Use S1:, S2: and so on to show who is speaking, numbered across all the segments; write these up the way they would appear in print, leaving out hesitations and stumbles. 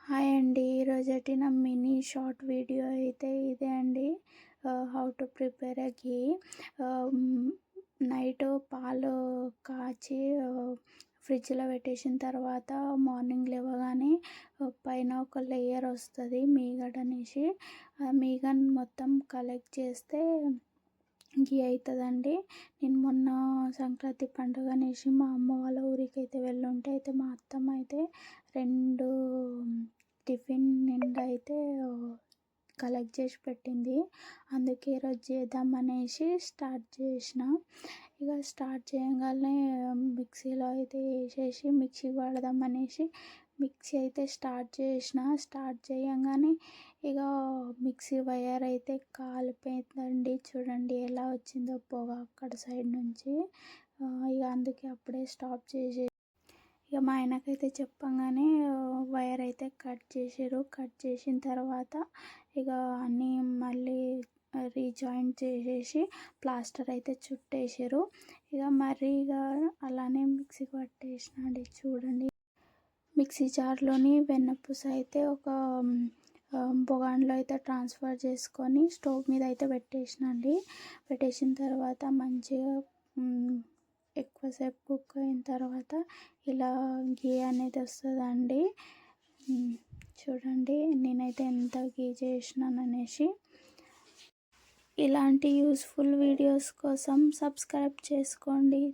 S1: Hi అండి. ఈరోజటి నా mini short video అయితే ఇదే అండి. How to prepare a ghee. Night పాలు కాచి ఫ్రిడ్జ్లో పెట్టేసిన తర్వాత మార్నింగ్ లేవగానే పైన ఒక లేయర్ వస్తుంది మీగడ అనేసి. ఆ మీగడ మొత్తం కలెక్ట్ చేస్తే ఘీ అవుతుందండి. నేను మొన్న సంక్రాంతి పండుగ అనేసి మా అమ్మ వాళ్ళ ఊరికి అయితే వెళ్ళుంటే అయితే మా అత్తమ్మ అయితే 2 టిఫిన్ నిండా అయితే కలెక్ట్ చేసి పెట్టింది. అందుకే ఈరోజు చేద్దామనేసి స్టార్ట్ చేసిన. ఇక స్టార్ట్ చేయగానే మిక్సీలో అయితే వేసేసి మిక్సీ పడదామనేసి మిక్సీ అయితే స్టార్ట్ చేసిన. స్టార్ట్ చేయగానే ఇక మిక్సీ వైర్ అయితే కాలిపోయిందండి. చూడండి ఎలా వచ్చిందో పొగ అక్కడ సైడ్ నుంచి. ఇక అందుకే అప్పుడే స్టాప్ చేసి ఇక మా ఆయనకైతే చెప్పగానే వైర్ అయితే కట్ చేసారు. కట్ చేసిన తర్వాత ఇక అన్నీ మళ్ళీ రీజాయింట్ చేసేసి ప్లాస్టర్ అయితే చుట్టేసారు. ఇక మరీ అలానే మిక్సీ పట్టేసిన అండి. చూడండి మిక్సీ జార్లోని వెన్నపూస అయితే ఒక బొగాన్లో అయితే ట్రాన్స్ఫర్ చేసుకొని స్టవ్ మీద అయితే పెట్టేసిన అండి. పెట్టేసిన తర్వాత మంచిగా ఎక్కువసేపు కుక్ అయిన తర్వాత ఇలా ఘీ అనేది వస్తుందండి. చూడండి నేనైతే ఎంత ఘీ చేసినాను అనేసి. ఇలాంటి యూస్ఫుల్ వీడియోస్ కోసం సబ్స్క్రైబ్ చేసుకోండి.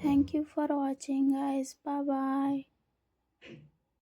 S1: Thank you for watching guys. Bye.